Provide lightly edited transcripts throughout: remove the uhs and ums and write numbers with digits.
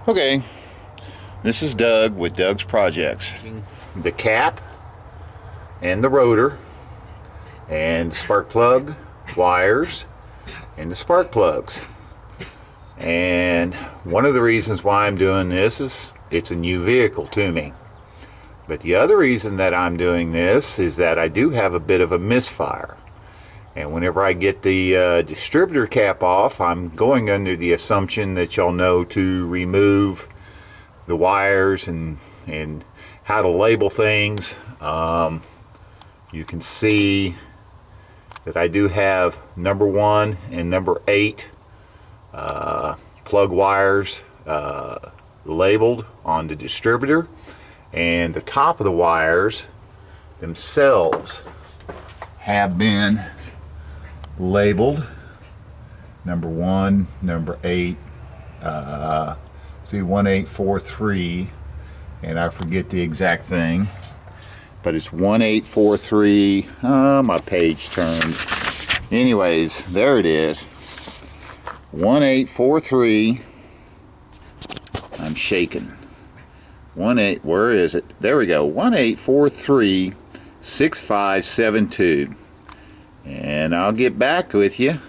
Okay, this is Doug with Doug's Projects. The cap and the rotor and spark plug wires and the spark plugs. And one of the reasons why I'm doing this is it's a new vehicle to me. But the other reason that I'm doing this is that I do have a bit of a misfire. And whenever I get the distributor cap off, I'm going under the assumption that y'all know to remove the wires and how to label things. You can see that I do have number 1 and number 8 plug wires labeled on the distributor, and the top of the wires themselves have been labeled number 1, number 8, see 1843, and I forget the exact thing, but it's 1843. My page turned. Anyways, there it is, 1843. I'm shaking. Where is it? There we go. 1843 6572. And I'll get back with you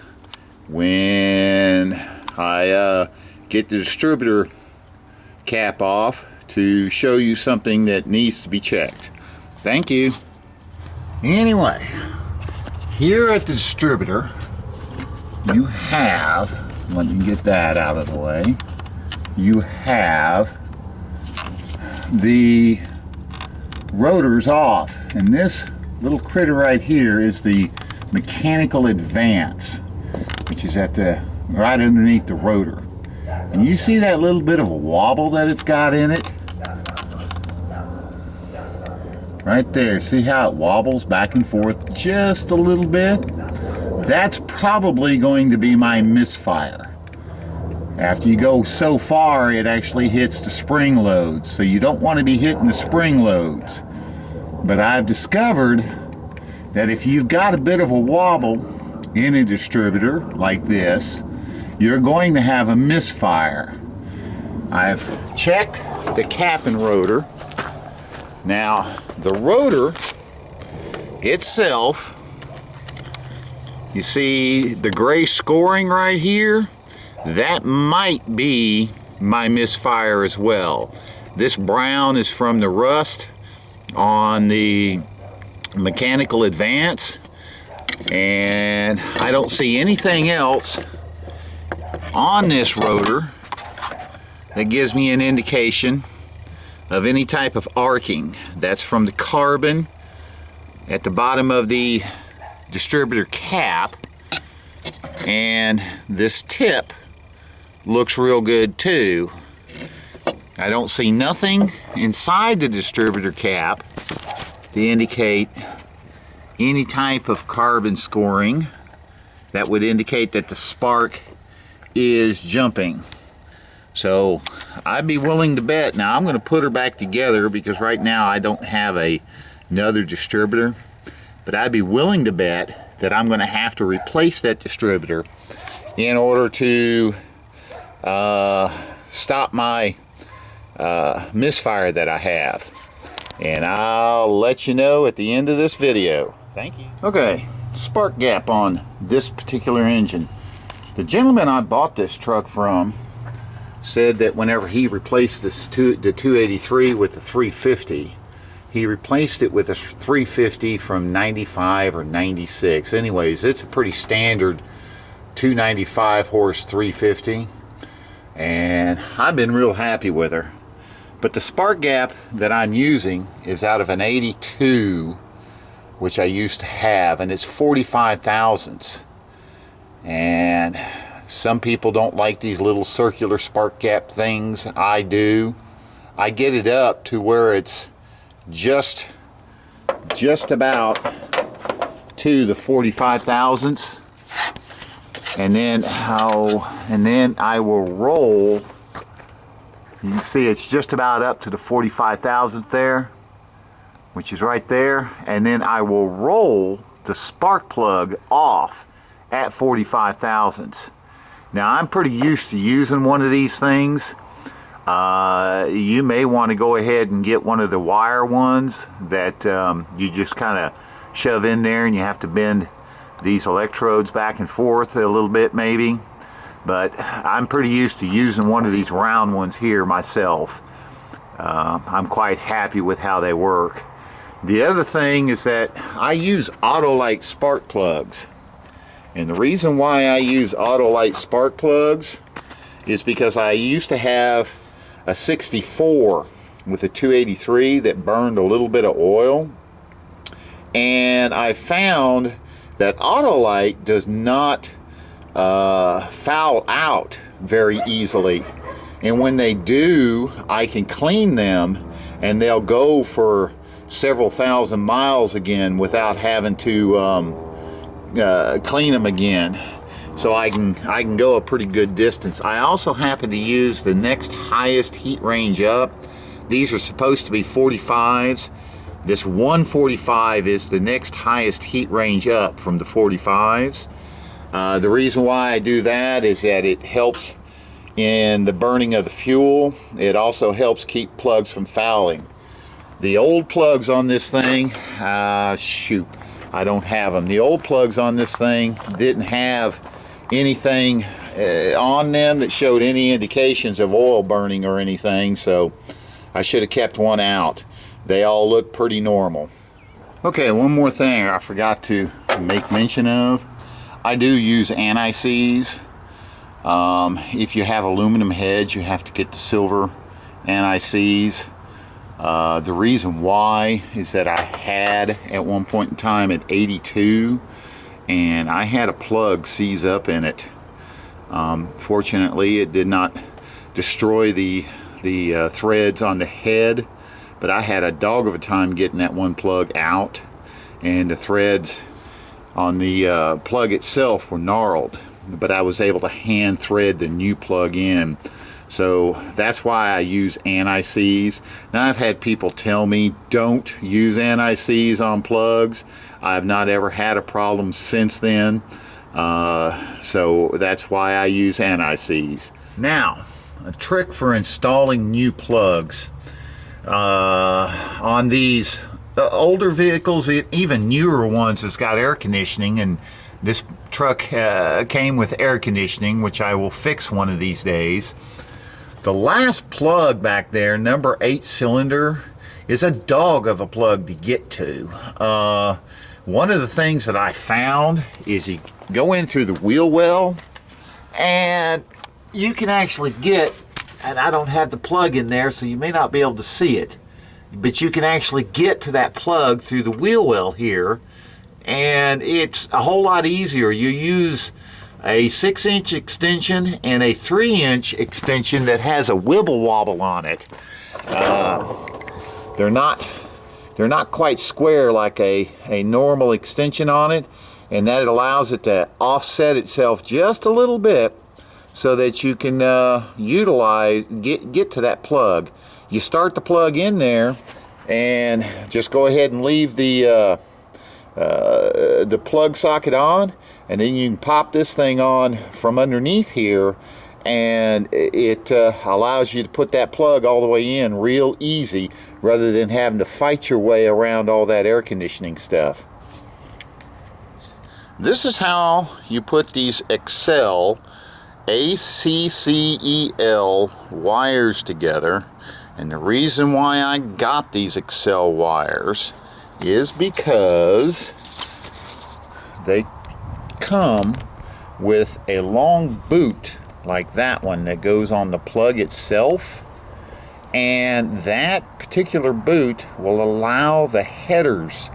when I get the distributor cap off to show you something that needs to be checked. Thank you. Anyway, here at the distributor, you have, let me get that out of the way, you have the rotors off. And this little critter right here is the mechanical advance, which is at the right underneath the rotor. And you see that little bit of a wobble that it's got in it? Right there, see how it wobbles back and forth just a little bit? That's probably going to be my misfire. After you go so far, it actually hits the spring loads, so you don't want to be hitting the spring loads. But I've discovered that if you've got a bit of a wobble in a distributor like this, you're going to have a misfire. I've checked the cap and rotor. Now, the rotor itself, you see the gray scoring right here? That might be my misfire as well. This brown is from the rust on the mechanical advance, and I don't see anything else on this rotor that gives me an indication of any type of arcing. That's from the carbon at the bottom of the distributor cap, and this tip looks real good too. I don't see nothing inside the distributor cap to indicate any type of carbon scoring that would indicate that the spark is jumping. So I'd be willing to bet, now I'm going to put her back together because right now I don't have another distributor, but I'd be willing to bet that I'm going to have to replace that distributor in order to stop my misfire that I have. And I'll let you know at the end of this video. Thank you. Okay, spark gap on this particular engine. The gentleman I bought this truck from said that whenever he replaced the 283 with the 350, he replaced it with a 350 from 95 or 96. Anyways, it's a pretty standard 295 horse 350, and I've been real happy with her. But the spark gap that I'm using is out of an 82, which I used to have, and it's 45 thousandths. And some people don't like these little circular spark gap things. I do. I get it up to where it's just about to the 45 thousandths, and then I will roll. You can see it's just about up to the 45 thousandth there, which is right there, and then I will roll the spark plug off at 45 thousandths. Now I'm pretty used to using one of these things. You may want to go ahead and get one of the wire ones that you just kind of shove in there, and you have to bend these electrodes back and forth a little bit maybe. But I'm pretty used to using one of these round ones here myself. I'm quite happy with how they work. The other thing is that I use Autolite spark plugs. And the reason why I use Autolite spark plugs is because I used to have a 64 with a 283 that burned a little bit of oil. And I found that Autolite does not foul out very easily. And when they do, I can clean them and they'll go for several thousand miles again without having to clean them again. So I can go a pretty good distance. I also happen to use the next highest heat range up. These are supposed to be 45s. This 145 is the next highest heat range up from the 45s. The reason why I do that is that it helps in the burning of the fuel. It also helps keep plugs from fouling. The old plugs on this thing, shoot, I don't have them. The old plugs on this thing didn't have anything on them that showed any indications of oil burning or anything, so I should have kept one out. They all look pretty normal. Okay, one more thing I forgot to make mention of. I do use Antiseize. If you have aluminum heads, you have to get the silver Antiseize. The reason why is that I had at one point in time at 82, and I had a plug seize up in it. Fortunately, it did not destroy the threads on the head, but I had a dog of a time getting that one plug out, and the threads on the plug itself were gnarled, but I was able to hand thread the new plug in. So that's why I use Antiseize. Now, I've had people tell me don't use Antiseize on plugs. I've not ever had a problem since then. So that's why I use Antiseize. Now, a trick for installing new plugs. On these older vehicles, even newer ones that's got air conditioning, and this truck came with air conditioning, which I will fix one of these days. The last plug back there, number 8 cylinder, is a dog of a plug to get to. One of the things that I found is you go in through the wheel well, and you can actually get, and I don't have the plug in there, so you may not be able to see it, but you can actually get to that plug through the wheel well here, and it's a whole lot easier. You use a 6-inch extension and a 3-inch extension that has a wibble wobble on it. They're not quite square like a normal extension on it, and that it allows it to offset itself just a little bit so that you can get to that plug. You start the plug in there and just go ahead and leave the plug socket on, and then you can pop this thing on from underneath here, and it allows you to put that plug all the way in real easy rather than having to fight your way around all that air conditioning stuff. This is how you put these Accel ACCEL wires together, and the reason why I got these Accel wires is because they come with a long boot like that one that goes on the plug itself, and that particular boot will allow the headers,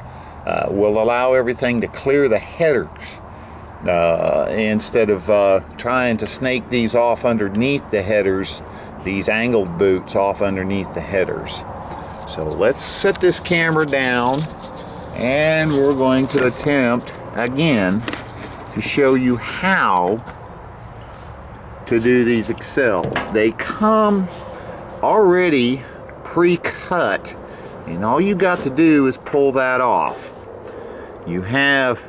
will allow everything to clear the headers instead of trying to snake these off underneath the headers, these angled boots off underneath the headers. So let's set this camera down, and we're going to attempt again to show you how to do these Accels. They come already pre-cut, and all you got to do is pull that off. You have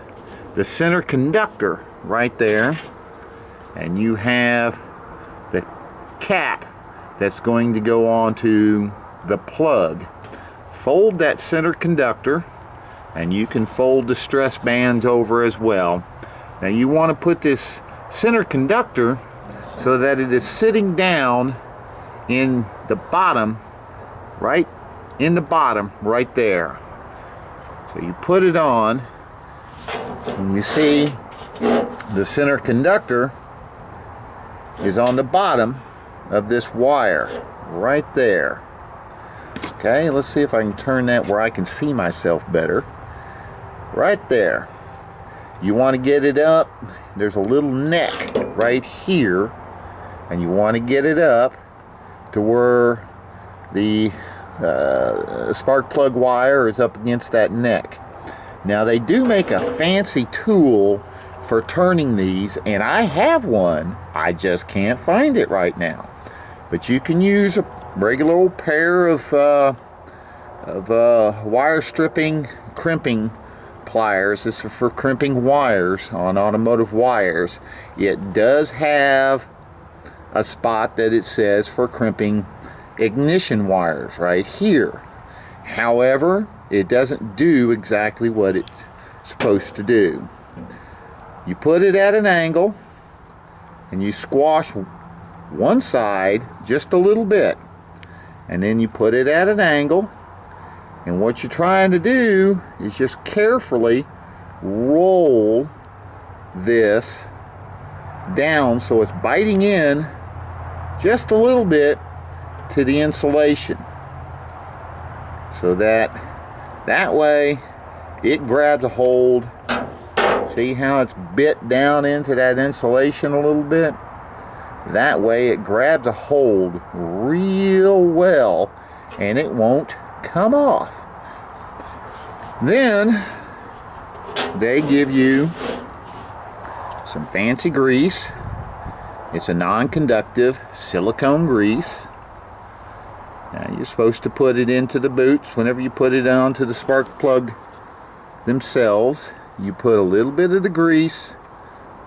the center conductor right there, and you have the cap that's going to go onto the plug. Fold that center conductor, and you can fold the stress bands over as well. Now you want to put this center conductor so that it is sitting down in the bottom, right in the bottom, right there. So you put it on, and you see the center conductor is on the bottom of this wire, right there. Okay, let's see if I can turn that where I can see myself better. Right there. You want to get it up. There's a little neck right here, and you want to get it up to where the spark plug wire is up against that neck. Now they do make a fancy tool for turning these, and I have one. I just can't find it right now. But you can use a regular old pair of wire stripping crimping pliers. This is for crimping wires on automotive wires. It does have a spot that it says for crimping ignition wires right here. However, it doesn't do exactly what it's supposed to do. You put it at an angle and you squash one side just a little bit, and then you put it at an angle, and what you're trying to do is just carefully roll this down so it's biting in just a little bit to the insulation, so that way it grabs a hold. See how it's bit down into that insulation a little bit? That way it grabs a hold real well and it won't come off. Then they give you some fancy grease. It's a non-conductive silicone grease. Now you're supposed to put it into the boots whenever you put it onto the spark plug themselves. You put a little bit of the grease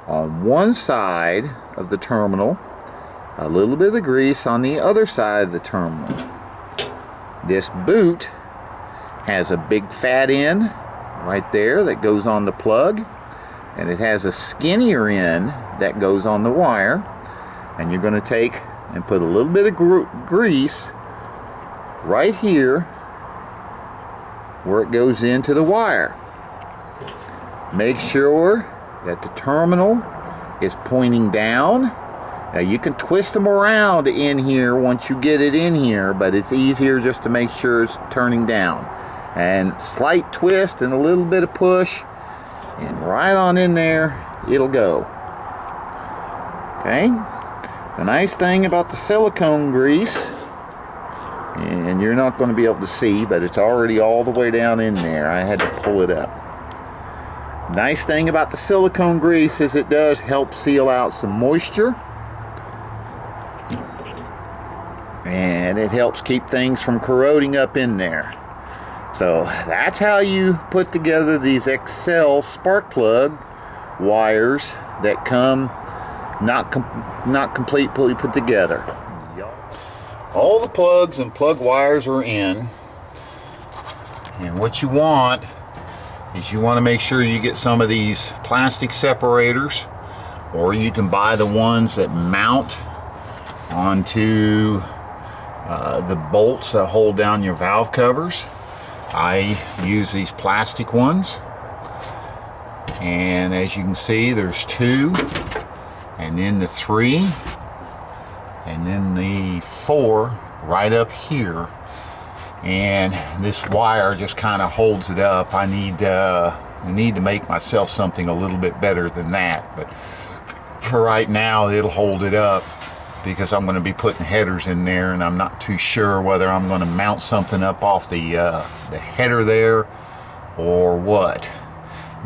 on one side of the terminal, a little bit of the grease on the other side of the terminal. This boot has a big fat end right there that goes on the plug, and it has a skinnier end that goes on the wire. And you're going to take and put a little bit of grease right here where it goes into the wire. Make sure that the terminal is pointing down. Now you can twist them around in here once you get it in here, but it's easier just to make sure it's turning down. And slight twist and a little bit of push, and right on in there it'll go. Okay? The nice thing about the silicone grease, and you're not going to be able to see, but it's already all the way down in there. I had to pull it up. Nice thing about the silicone grease is it does help seal out some moisture, and it helps keep things from corroding up in there. So that's how you put together these Accel spark plug wires that come not completely put together. All the plugs and plug wires are in, and what you want is you want to make sure you get some of these plastic separators, or you can buy the ones that mount onto the bolts that hold down your valve covers. I use these plastic ones, and as you can see, there's 2, and then the 3, and then the 4 right up here. And this wire just kind of holds it up. I need to make myself something a little bit better than that, but for right now it'll hold it up, because I'm going to be putting headers in there, and I'm not too sure whether I'm going to mount something up off the header there or what.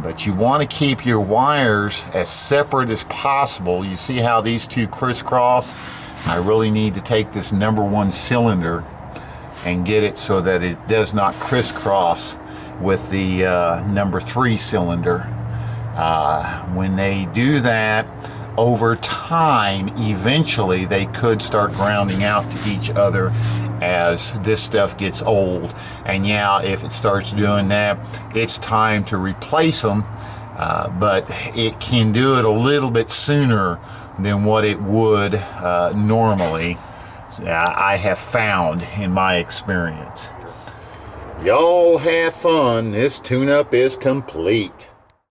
But you want to keep your wires as separate as possible. You see how these two crisscross? I really need to take this #1 cylinder and get it so that it does not crisscross with the #3 cylinder. When they do that, over time, eventually they could start grounding out to each other as this stuff gets old. And yeah, if it starts doing that, it's time to replace them, but it can do it a little bit sooner than what it would normally, I have found in my experience. Y'all have fun. This tune-up is complete.